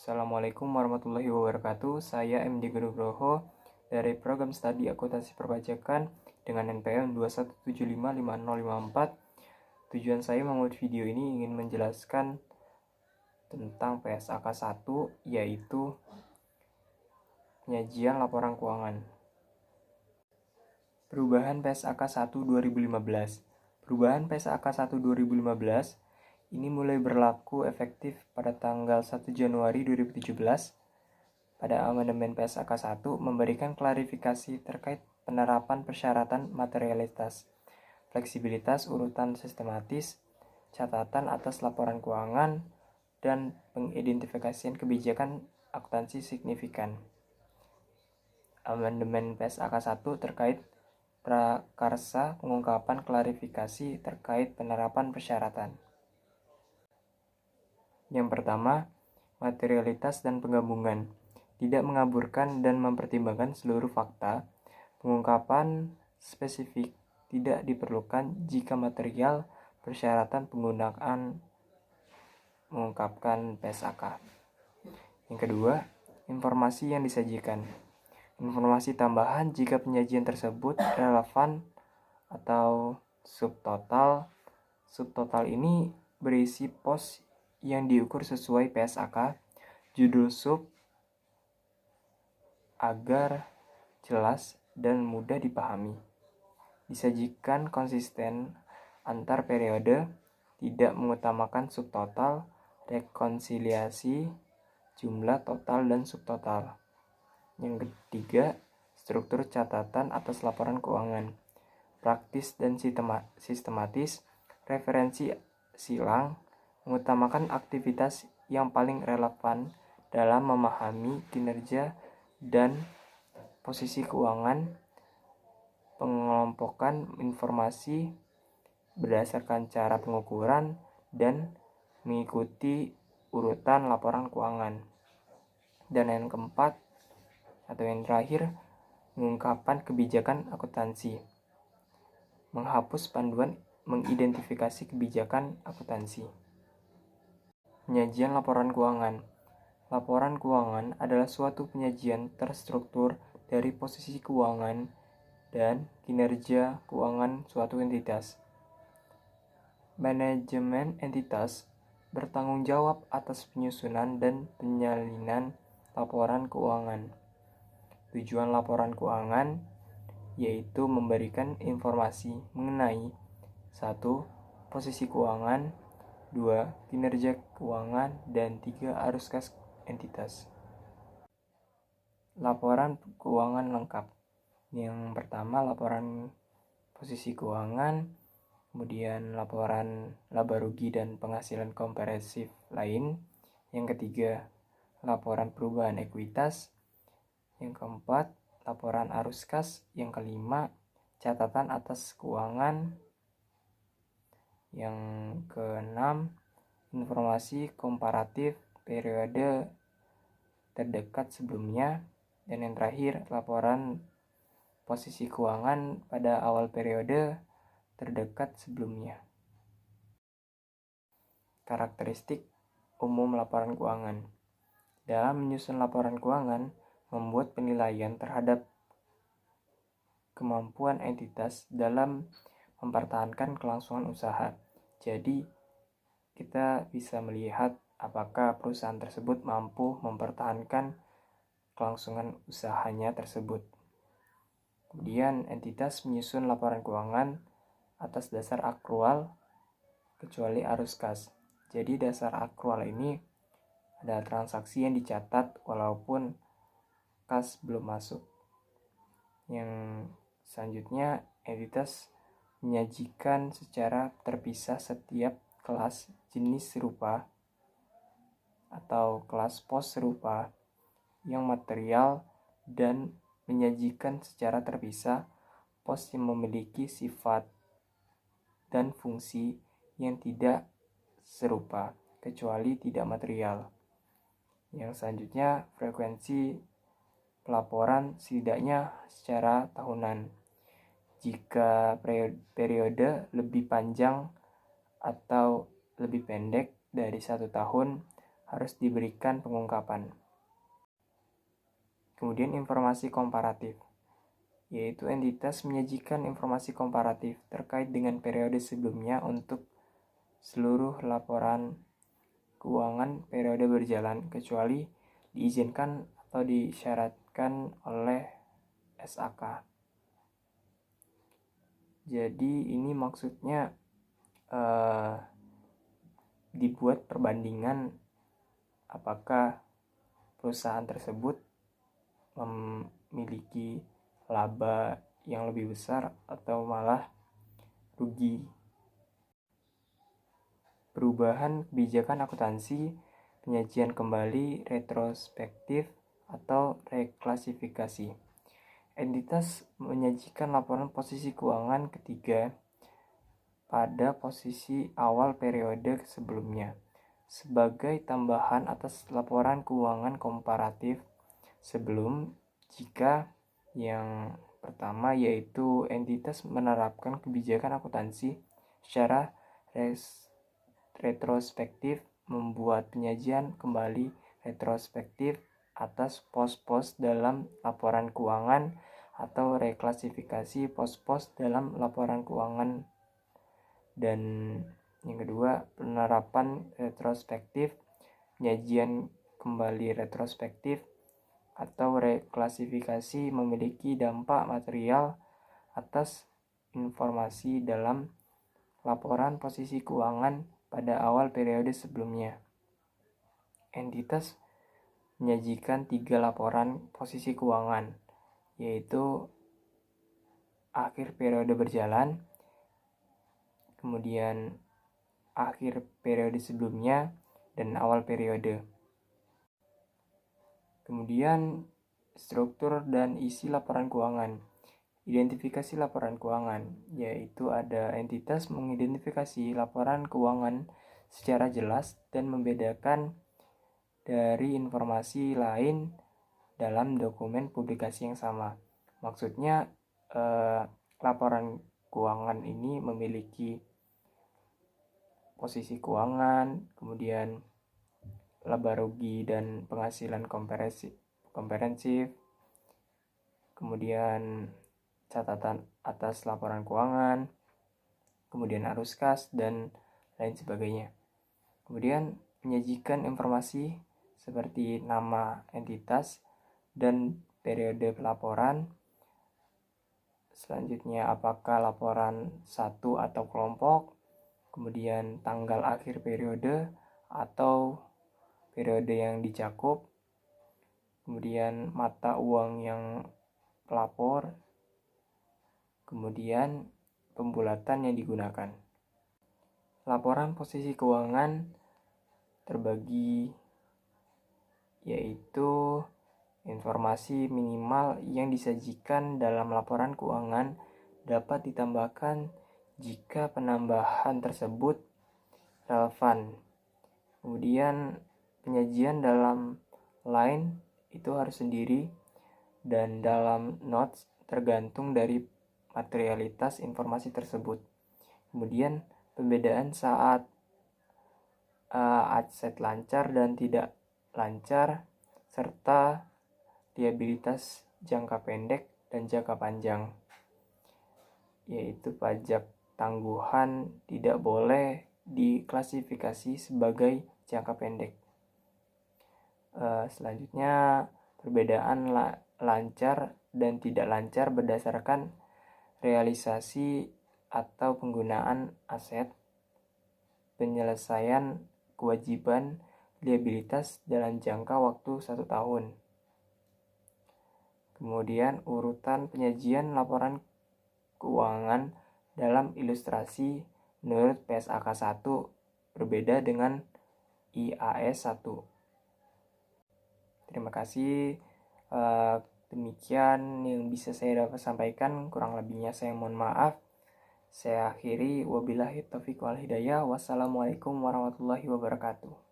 Assalamualaikum warahmatullahi wabarakatuh. Saya MD Nugroho dari Program Studi Akuntansi Perpajakan dengan NPM 217550054. Tujuan saya membuat video ini ingin menjelaskan tentang PSAK 1, yaitu penyajian laporan keuangan. Perubahan PSAK 1 2015. Perubahan PSAK 1 2015 ini mulai berlaku efektif pada tanggal 1 Januari 2017. Pada amandemen PSAK 1 memberikan klarifikasi terkait penerapan persyaratan materialitas, fleksibilitas urutan sistematis, catatan atas laporan keuangan, dan pengidentifikasian kebijakan akuntansi signifikan. Amandemen PSAK 1 terkait prakarsa pengungkapan klarifikasi terkait penerapan persyaratan. Yang pertama, materialitas dan penggabungan. Tidak mengaburkan dan mempertimbangkan seluruh fakta. Pengungkapan spesifik tidak diperlukan jika material persyaratan penggunaan mengungkapkan PSAK. Yang kedua, informasi yang disajikan. Informasi tambahan jika penyajian tersebut relevan atau subtotal. Subtotal ini berisi pos yang diukur sesuai PSAK, judul sub, agar jelas dan mudah dipahami. Disajikan konsisten antar periode, tidak mengutamakan subtotal, rekonsiliasi, jumlah total dan subtotal. Yang ketiga, struktur catatan atas laporan keuangan. Praktis dan sistematis, referensi silang, mengutamakan aktivitas yang paling relevan dalam memahami kinerja dan posisi keuangan, pengelompokan informasi berdasarkan cara pengukuran, dan mengikuti urutan laporan keuangan. Dan yang keempat atau yang terakhir, mengungkapkan kebijakan akuntansi, menghapus panduan mengidentifikasi kebijakan akuntansi. Penyajian laporan keuangan. Laporan keuangan adalah suatu penyajian terstruktur dari posisi keuangan dan kinerja keuangan suatu entitas. Manajemen entitas bertanggung jawab atas penyusunan dan penyalinan laporan keuangan. Tujuan laporan keuangan yaitu memberikan informasi mengenai 1. Posisi keuangan, 2. Kinerja keuangan, dan 3. Arus kas entitas. Laporan keuangan lengkap. Yang pertama, laporan posisi keuangan, kemudian laporan laba rugi dan penghasilan komprehensif lain. Yang ketiga, laporan perubahan ekuitas. Yang keempat, laporan arus kas. Yang kelima, catatan atas keuangan. Yang keenam, informasi komparatif periode terdekat sebelumnya. Dan yang terakhir, laporan posisi keuangan pada awal periode terdekat sebelumnya. Karakteristik umum laporan keuangan. Dalam menyusun laporan keuangan, membuat penilaian terhadap kemampuan entitas dalam mempertahankan kelangsungan usaha. Jadi, kita bisa melihat apakah perusahaan tersebut mampu mempertahankan kelangsungan usahanya tersebut. Kemudian, entitas menyusun laporan keuangan atas dasar akrual kecuali arus kas. Jadi, dasar akrual ini ada transaksi yang dicatat walaupun kas belum masuk. Yang selanjutnya, entitas menyajikan secara terpisah setiap kelas jenis serupa atau kelas pos serupa yang material dan menyajikan secara terpisah pos yang memiliki sifat dan fungsi yang tidak serupa kecuali tidak material. Yang selanjutnya, frekuensi pelaporan setidaknya secara tahunan. Jika periode lebih panjang atau lebih pendek dari 1 tahun, harus diberikan pengungkapan. Kemudian informasi komparatif, yaitu entitas menyajikan informasi komparatif terkait dengan periode sebelumnya untuk seluruh laporan keuangan periode berjalan, kecuali diizinkan atau disyaratkan oleh SAK. Jadi ini maksudnya dibuat perbandingan apakah perusahaan tersebut memiliki laba yang lebih besar atau malah rugi. Perubahan kebijakan akuntansi, penyajian kembali, retrospektif, atau reklasifikasi. Entitas menyajikan laporan posisi keuangan ketiga pada posisi awal periode sebelumnya sebagai tambahan atas laporan keuangan komparatif sebelum, jika yang pertama yaitu entitas menerapkan kebijakan akuntansi secara retrospektif, membuat penyajian kembali retrospektif atas pos-pos dalam laporan keuangan atau reklasifikasi pos-pos dalam laporan keuangan. Dan yang kedua, penerapan retrospektif, penyajian kembali retrospektif atau reklasifikasi memiliki dampak material atas informasi dalam laporan posisi keuangan pada awal periode sebelumnya. Entitas menyajikan 3 laporan posisi keuangan, yaitu akhir periode berjalan, kemudian akhir periode sebelumnya, dan awal periode. Kemudian struktur dan isi laporan keuangan. Identifikasi laporan keuangan, yaitu ada entitas mengidentifikasi laporan keuangan secara jelas dan membedakan dari informasi lain dalam dokumen publikasi yang sama. Maksudnya laporan keuangan ini memiliki posisi keuangan, kemudian laba rugi dan penghasilan komprehensif, kemudian catatan atas laporan keuangan, kemudian arus kas, dan lain sebagainya. Kemudian menyajikan informasi seperti nama entitas dan periode laporan. Selanjutnya apakah laporan satu atau kelompok, kemudian tanggal akhir periode atau periode yang dicakup, kemudian mata uang yang pelapor, kemudian pembulatan yang digunakan. Laporan posisi keuangan terbagi, yaitu informasi minimal yang disajikan dalam laporan keuangan dapat ditambahkan jika penambahan tersebut relevan. Kemudian penyajian dalam line itu harus sendiri, dan dalam notes tergantung dari materialitas informasi tersebut. Kemudian pembedaan saat aset lancar dan tidak lancar, serta liabilitas jangka pendek dan jangka panjang, yaitu pajak tangguhan tidak boleh diklasifikasi sebagai jangka pendek. Selanjutnya perbedaan lancar dan tidak lancar berdasarkan realisasi atau penggunaan aset, penyelesaian kewajiban liabilitas dalam jangka waktu 1 tahun. Kemudian urutan penyajian laporan keuangan dalam ilustrasi menurut PSAK 1 berbeda dengan IAS 1. Terima kasih. Demikian yang bisa saya dapat sampaikan, kurang lebihnya saya mohon maaf. Saya akhiri, wabillahi taufiq wal hidayah. Wassalamualaikum warahmatullahi wabarakatuh.